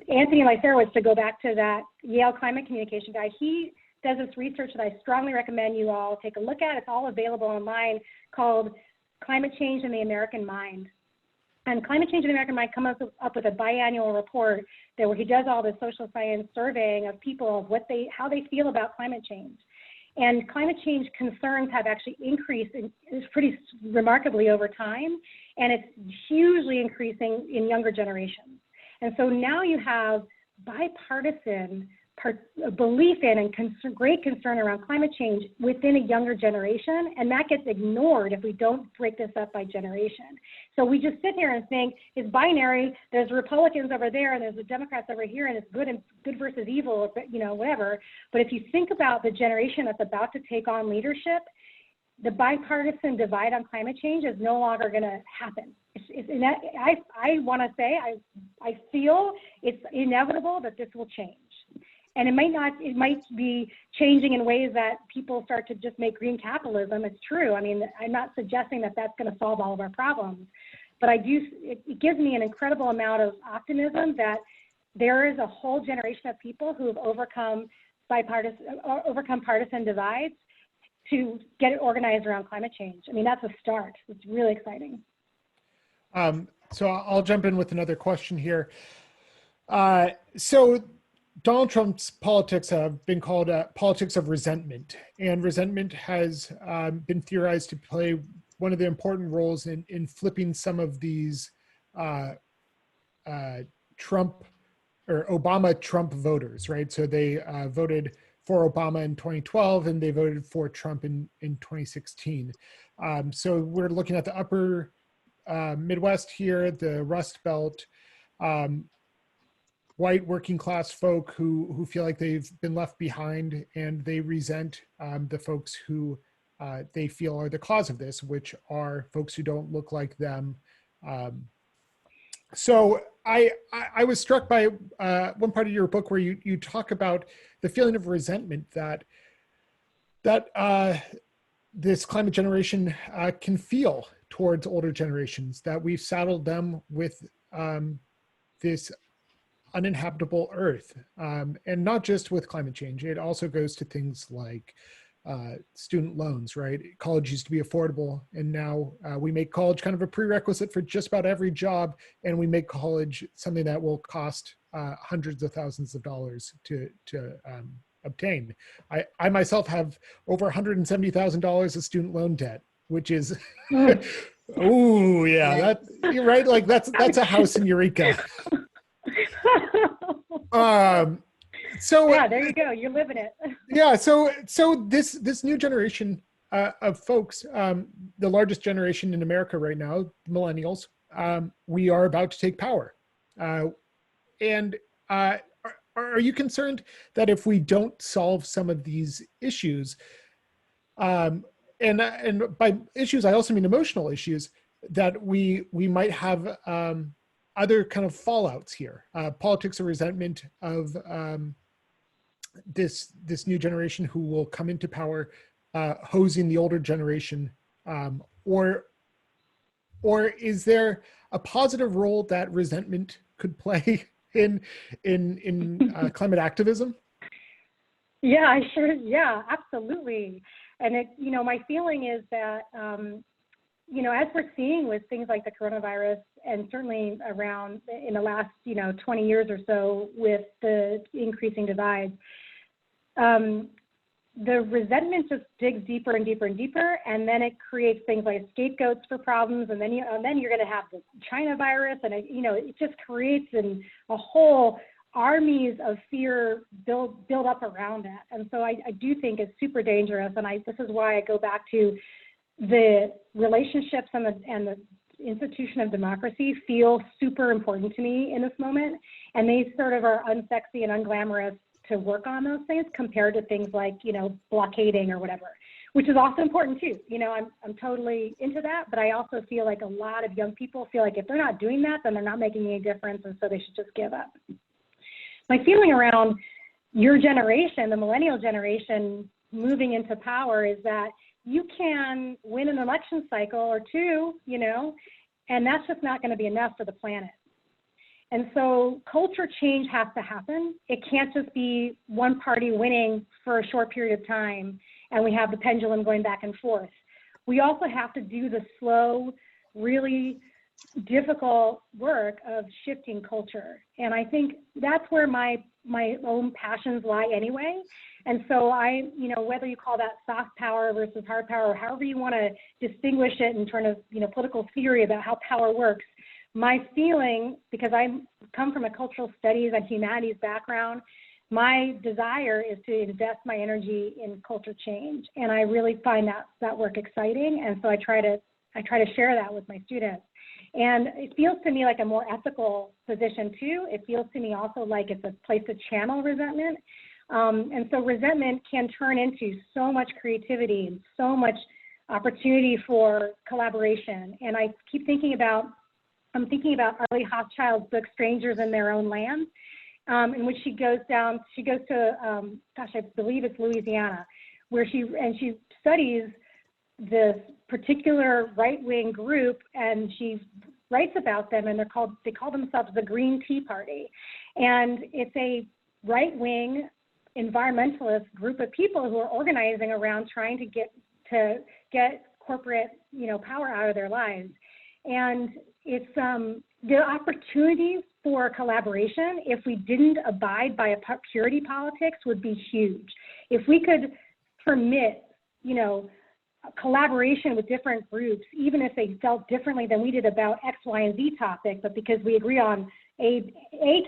Anthony Lyserowitz, to go back to that Yale climate communication guy, he does this research that I strongly recommend you all take a look at. It's all available online, called Climate Change in the American Mind. And Climate Change in the American Mind comes up with a biannual report where he does all the social science surveying of people of how they feel about climate change. And climate change concerns have actually increased pretty remarkably over time, and it's hugely increasing in younger generations. And so now you have bipartisan belief in and great concern around climate change within a younger generation, and that gets ignored if we don't break this up by generation. So we just sit here and think it's binary. There's Republicans over there, and there's the Democrats over here, and it's good versus evil, whatever. But if you think about the generation that's about to take on leadership, the bipartisan divide on climate change is no longer going to happen. I want to say I feel it's inevitable that this will change. And it might be changing in ways that people start to just make green capitalism. It's true. I mean, I'm not suggesting that that's going to solve all of our problems, but it gives me an incredible amount of optimism that there is a whole generation of people who have overcome partisan divides to get it organized around climate change. I mean, that's a start. It's really exciting. So I'll jump in with another question here. So Donald Trump's politics have been called politics of resentment, and resentment has been theorized to play one of the important roles in flipping some of these Trump or Obama-Trump voters, right? So they voted for Obama in 2012, and they voted for Trump in 2016. So we're looking at the upper Midwest here, the Rust Belt, white working class folk who feel like they've been left behind, and they resent the folks who they feel are the cause of this, which are folks who don't look like them. So I was struck by one part of your book where you talk about the feeling of resentment that this climate generation can feel towards older generations, that we've saddled them with this uninhabitable earth, and not just with climate change. It also goes to things like student loans, right? College used to be affordable, and now we make college kind of a prerequisite for just about every job, and we make college something that will cost hundreds of thousands of dollars to obtain. I myself have over $170,000 of student loan debt, which is, oh yeah, that you're right. Like that's a house in Eureka. So Yeah, there you go. You're living it. yeah, so this new generation of folks, the largest generation in America right now, millennials, we are about to take power. And are you concerned that if we don't solve some of these issues, and by issues I also mean emotional issues, that we might have other kind of fallouts here, politics of resentment of this new generation who will come into power, hosing the older generation, or is there a positive role that resentment could play in climate activism? Yeah, yeah, absolutely. And my feeling is that, as we're seeing with things like the coronavirus, and certainly around in the last, 20 years or so with the increasing divides, the resentment just digs deeper and deeper and deeper, and then it creates things like scapegoats for problems, and then you're going to have the China virus, and it just creates a whole armies of fear build up around it. And so I do think it's super dangerous, and this is why I go back to the relationships and the institution of democracy feel super important to me in this moment, and they sort of are unsexy and unglamorous to work on those things compared to things like, blockading or whatever, which is also important too. I'm totally into that, but I also feel like a lot of young people feel like if they're not doing that, then they're not making any difference, and so they should just give up. My feeling around your generation, the millennial generation, moving into power is that you can win an election cycle or two, and that's just not going to be enough for the planet. And so culture change has to happen. It can't just be one party winning for a short period of time and we have the pendulum going back and forth. We also have to do the slow, really difficult work of shifting culture. And I think that's where my own passions lie anyway. And so whether you call that soft power versus hard power, or however you want to distinguish it in terms of, political theory about how power works, my feeling, because I come from a cultural studies and humanities background, my desire is to invest my energy in culture change. And I really find that work exciting. And so I try to share that with my students. And it feels to me like a more ethical position too. It feels to me also like it's a place to channel resentment. And so resentment can turn into so much creativity and so much opportunity for collaboration. And I keep thinking about Arlie Hochschild's book, Strangers in Their Own Land, in which she goes to, I believe it's Louisiana, where she studies this particular right-wing group, and she writes about them, and they call themselves the Green Tea Party. And it's a right-wing environmentalist group of people who are organizing around trying to get corporate, power out of their lives. And it's the opportunities for collaboration, if we didn't abide by a purity politics, would be huge. If we could permit, collaboration with different groups, even if they felt differently than we did about X, Y, and Z topic, but because we agree on a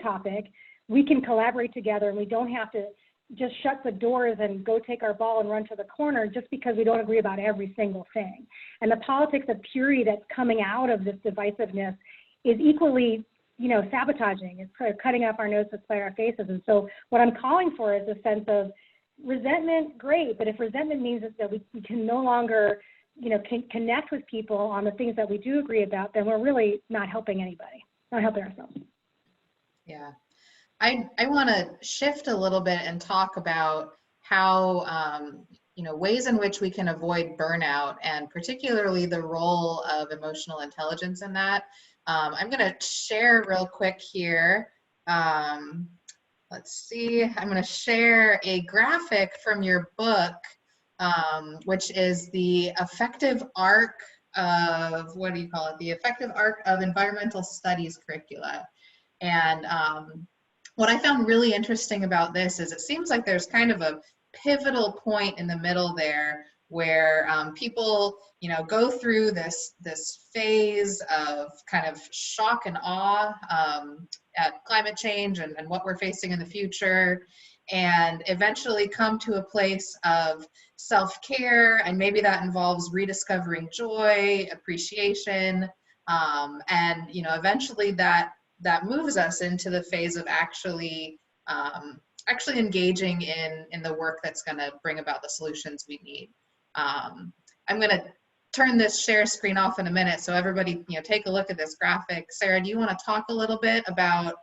topic, we can collaborate together, and we don't have to just shut the doors and go take our ball and run to the corner just because we don't agree about every single thing. And the politics of purity that's coming out of this divisiveness is equally, sabotaging. It's sort of cutting up our nose to spite our faces. And so what I'm calling for is a sense of resentment, great, but if resentment means that we can no longer, connect with people on the things that we do agree about, then we're really not helping anybody, not helping ourselves. Yeah. I want to shift a little bit and talk about how, ways in which we can avoid burnout, and particularly the role of emotional intelligence in that. I'm going to share real quick here. Let's see. I'm going to share a graphic from your book, which is the effective arc of, the effective arc of environmental studies curricula. And what I found really interesting about this is it seems like there's kind of a pivotal point in the middle there where people, go through this phase of kind of shock and awe at climate change and what we're facing in the future, and eventually come to a place of self-care. And maybe that involves rediscovering joy, appreciation, and eventually that moves us into the phase of actually engaging in the work that's going to bring about the solutions we need. I'm going to turn this share screen off in a minute, so everybody, take a look at this graphic. Sarah, do you want to talk a little bit about,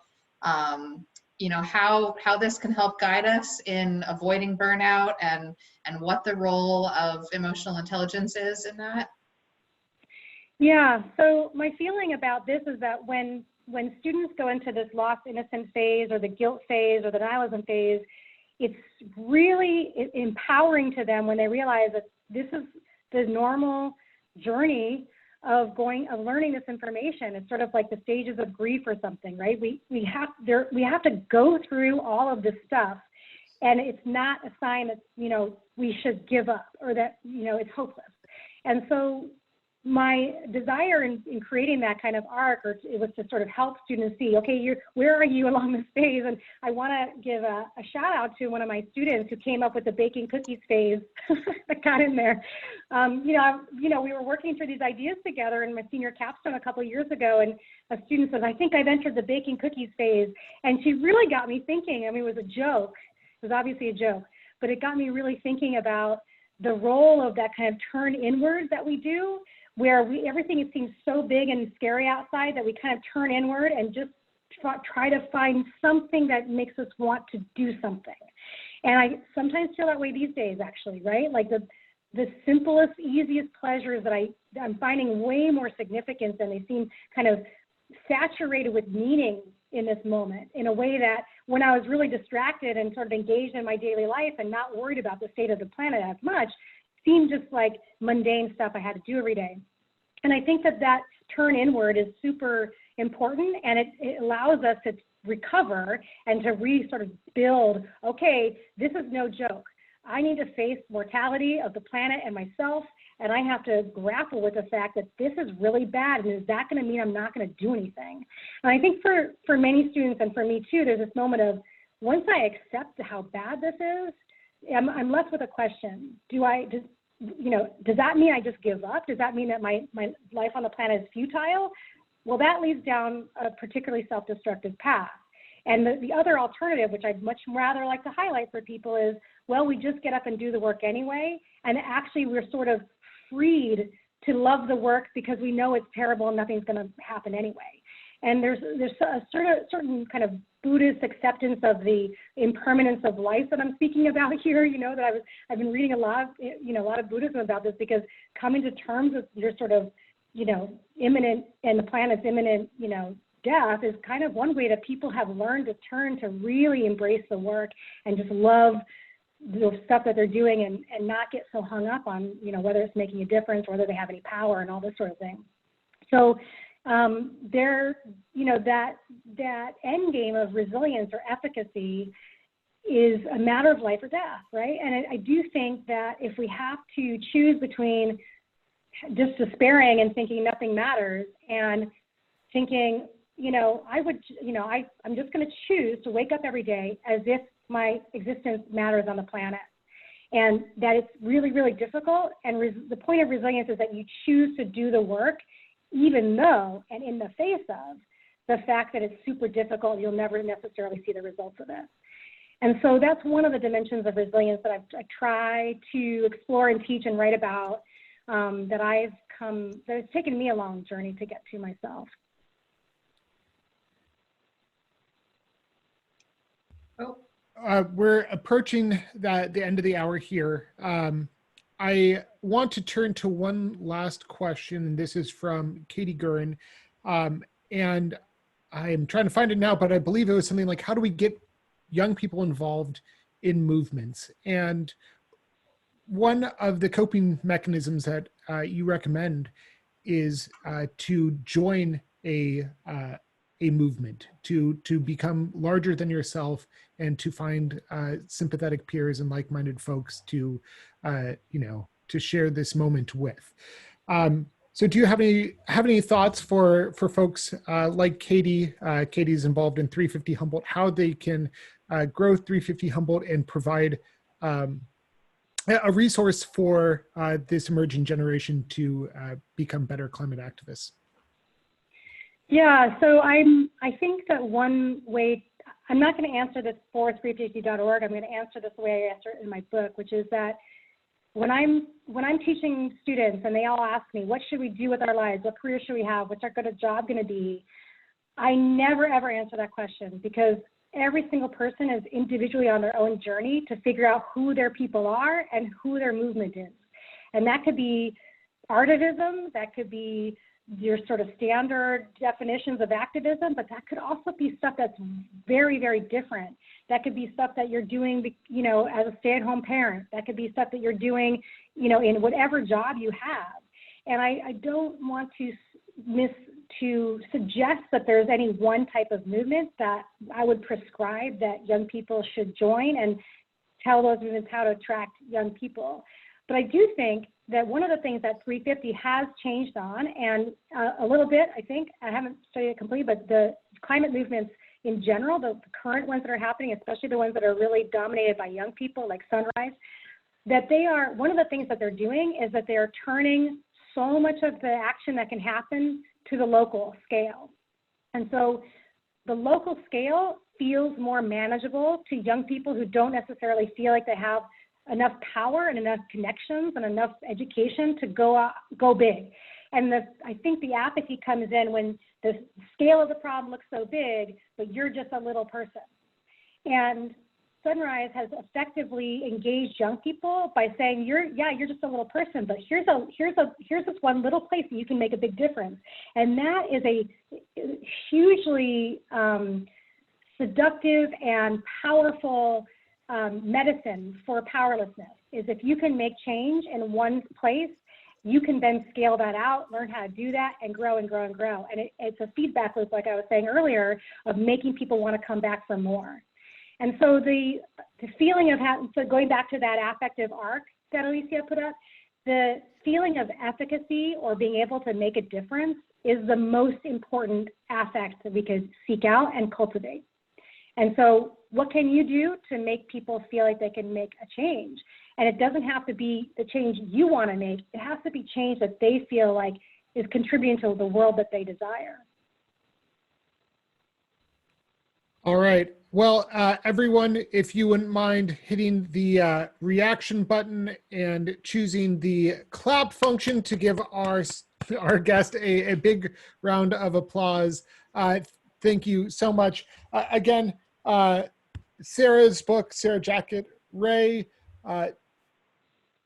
how this can help guide us in avoiding burnout and what the role of emotional intelligence is in that? Yeah, so my feeling about this is that when students go into this lost innocent phase or the guilt phase or the nihilism phase, it's really empowering to them when they realize that this is the normal journey of learning this information. It's sort of like the stages of grief or something, right? We have to go through all of this stuff, and it's not a sign that we should give up or that it's hopeless. And so my desire in creating that kind of arc, it was to sort of help students see, okay, where are you along this phase? And I want to give a shout out to one of my students who came up with the baking cookies phase that got in there. We were working through these ideas together in my senior capstone a couple of years ago, and a student says, I think I've entered the baking cookies phase. And she really got me thinking. I mean, it was a joke. It was obviously a joke, but it got me really thinking about the role of that kind of turn inward that we do, where everything seems so big and scary outside that we kind of turn inward and just try to find something that makes us want to do something. And I sometimes feel that way these days, actually, right? Like the simplest, easiest pleasures that I'm finding way more significance, and they seem kind of saturated with meaning in this moment, in a way that when I was really distracted and sort of engaged in my daily life and not worried about the state of the planet as much, seemed just like mundane stuff I had to do every day. And I think that turn inward is super important, and it allows us to recover and to sort of build, okay, this is no joke. I need to face mortality of the planet and myself, and I have to grapple with the fact that this is really bad, and is that going to mean I'm not going to do anything? And I think for many students, and for me too, there's this moment of, once I accept how bad this is, I'm left with a question. Does that mean I just give up? Does that mean that my life on the planet is futile? Well, that leads down a particularly self-destructive path. And the other alternative, which I'd much rather like to highlight for people, is, well, we just get up and do the work anyway. And actually, we're sort of freed to love the work because we know it's terrible and nothing's going to happen anyway. And there's a certain kind of Buddhist acceptance of the impermanence of life that I'm speaking about here. That I've been reading a lot of Buddhism about this, because coming to terms with your sort of imminent, and the planet's imminent death is kind of one way that people have learned to turn to really embrace the work and just love the stuff that they're doing, and not get so hung up on whether it's making a difference or whether they have any power and all this sort of thing. So that end game of resilience or efficacy is a matter of life or death, right? And I do think that if we have to choose between just despairing and thinking nothing matters, and thinking, I'm just going to choose to wake up every day as if my existence matters on the planet, and that it's really, really difficult. And the point of resilience is that you choose to do the work, even though, and in the face of, the fact that it's super difficult, you'll never necessarily see the results of it. And so that's one of the dimensions of resilience that I try to explore and teach and write about, that it's taken me a long journey to get to myself. We're approaching the end of the hour here. I want to turn to one last question, and this is from Katie Gurin. And I'm trying to find it now, but I believe it was something like, how do we get young people involved in movements? And one of the coping mechanisms that you recommend is to join a movement, to become larger than yourself, and to find sympathetic peers and like-minded folks to share this moment with. So do you have any thoughts for folks like Katie? Katie's involved in 350 Humboldt, how they can grow 350 Humboldt and provide a resource for this emerging generation to become better climate activists? Yeah, so I think that one way, I'm not going to answer this for 350.org. I'm going to answer this the way I answer it in my book, which is that when I'm teaching students and they all ask me, what should we do with our lives? What career should we have? What's our good job going to be? I never, ever answer that question, because every single person is individually on their own journey to figure out who their people are and who their movement is. And that could be artivism, that could be your sort of standard definitions of activism, but that could also be stuff that's very, very different. That could be stuff that you're doing, you know, as a stay-at-home parent. That could be stuff that you're doing, you know, in whatever job you have. And I don't want to suggest that there's any one type of movement that I would prescribe that young people should join and tell those movements how to attract young people. But I do think that one of the things that 350 has changed on, and a little bit, I think, I haven't studied it completely, but the climate movements in general, the current ones that are happening, especially the ones that are really dominated by young people like Sunrise, that they are, one of the things that they're doing is that they are turning so much of the action that can happen to the local scale. And so the local scale feels more manageable to young people who don't necessarily feel like they have enough power and enough connections and enough education to go big. And I think the apathy comes in when the scale of the problem looks so big, but you're just a little person. And Sunrise has effectively engaged young people by saying, you're just a little person, but here's this one little place that you can make a big difference. And that is a hugely seductive and powerful medicine for powerlessness, is if you can make change in one place, you can then scale that out, learn how to do that, and grow and grow and grow. And it's a feedback loop, like I was saying earlier, of making people want to come back for more. And so the feeling of so going back to that affective arc that Alicia put up, the feeling of efficacy or being able to make a difference is the most important affect that we could seek out and cultivate. And so what can you do to make people feel like they can make a change? And it doesn't have to be the change you want to make. It has to be change that they feel like is contributing to the world that they desire. All right. Well, everyone, if you wouldn't mind hitting the reaction button and choosing the clap function to give our guest a big round of applause. Thank you so much. Again, Sarah's book, Sarah Jaquette Ray,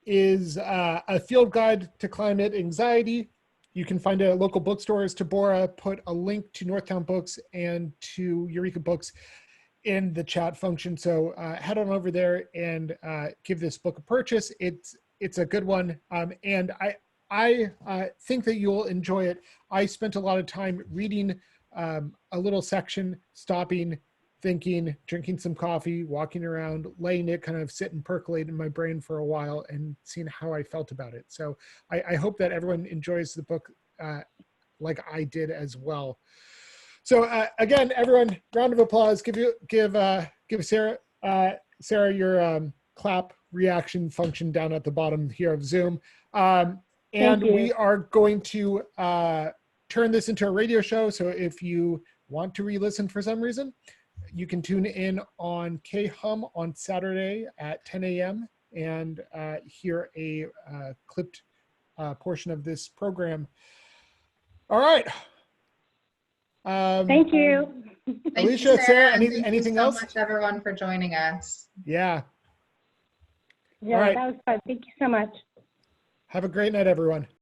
is a field guide to climate anxiety. You can find it at local bookstores. Tabora put a link to Northtown Books and to Eureka Books in the chat function. So head on over there and give this book a purchase. It's a good one. And I think that you'll enjoy it. I spent a lot of time reading a little section, stopping, thinking, drinking some coffee, walking around, letting it kind of sit and percolate in my brain for a while and seeing how I felt about it. So I hope that everyone enjoys the book like I did as well. So again, everyone, round of applause. Give Sarah your clap reaction function down at the bottom here of Zoom. And we are going to turn this into a radio show. So if you want to re-listen for some reason, you can tune in on KHUM on Saturday at 10 a.m. and hear a clipped portion of this program. All right. Thank you. Alicia, Sarah, anything else? Thank you so much, everyone, for joining us. Yeah. Yeah, All right. that was fun. Thank you so much. Have a great night, everyone.